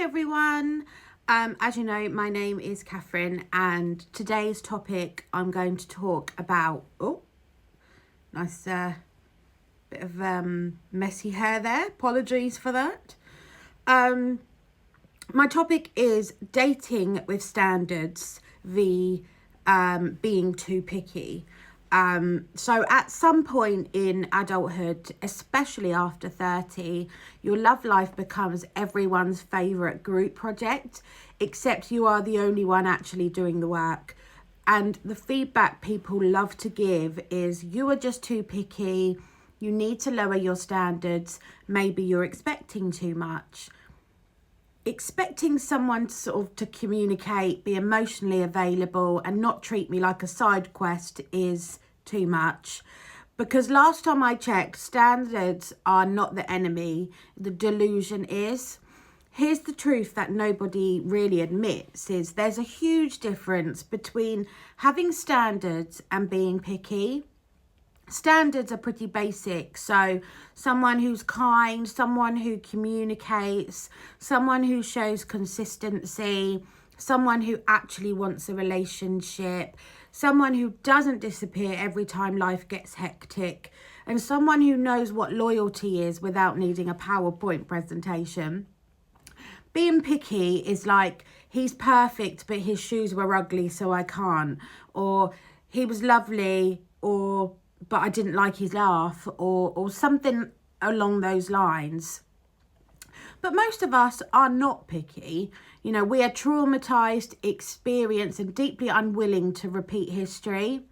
everyone. As you know, my name is Catherine, and today's topic I'm going to talk about. Nice bit of messy hair there. Apologies for that. My topic is dating with standards v being too picky. So at some point in adulthood, especially after 30, your love life becomes everyone's favourite group project, except you are the only one actually doing the work. And the feedback people love to give is, you are just too picky, you need to lower your standards, maybe you're expecting too much. Expecting someone to communicate, be emotionally available and not treat me like a side quest is too much, because last time I checked, standards are not the enemy, the delusion is. Here's the truth that nobody really admits, is there's a huge difference between having standards and being picky. Standards are pretty basic, so someone who's kind, someone who communicates, someone who shows consistency, someone who actually wants a relationship, someone who doesn't disappear every time life gets hectic, and someone who knows what loyalty is without needing a PowerPoint presentation. Being picky is like, he's perfect but his shoes were ugly so I can't, or he was lovely, or but I didn't like his laugh, or something along those lines. But most of us are not picky. You know, we are traumatized, experienced, and deeply unwilling to repeat history.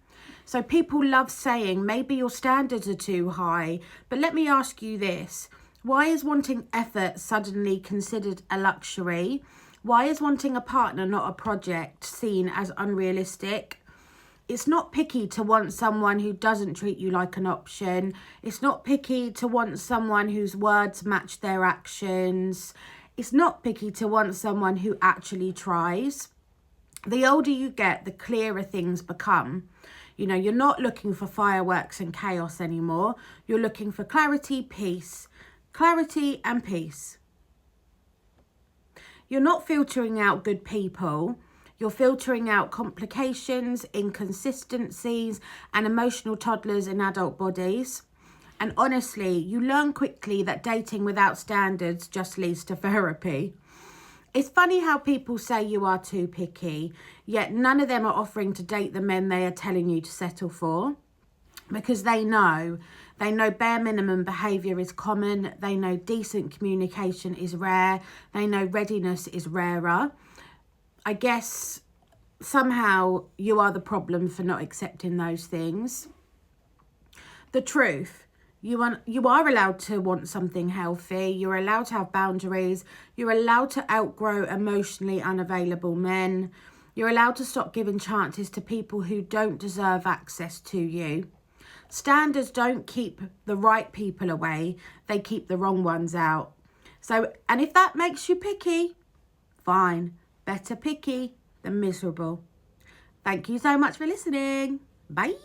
So people love saying, maybe your standards are too high. But let me ask you this. Why is wanting effort suddenly considered a luxury? Why is wanting a partner, not a project, seen as unrealistic? It's not picky to want someone who doesn't treat you like an option. It's not picky to want someone whose words match their actions. It's not picky to want someone who actually tries. The older you get, the clearer things become. You know, you're not looking for fireworks and chaos anymore. You're looking for clarity, peace. Clarity and peace. You're not filtering out good people. You're filtering out complications, inconsistencies, and emotional toddlers in adult bodies. And honestly, you learn quickly that dating without standards just leads to therapy. It's funny how people say you are too picky, yet none of them are offering to date the men they are telling you to settle for. Because they know bare minimum behaviour is common, they know decent communication is rare, they know readiness is rarer. I guess somehow you are the problem for not accepting those things. The truth, you are allowed to want something healthy, you're allowed to have boundaries, you're allowed to outgrow emotionally unavailable men, you're allowed to stop giving chances to people who don't deserve access to you. Standards don't keep the right people away, they keep the wrong ones out. So, and if that makes you picky, fine. Better picky than miserable. Thank you so much for listening. Bye.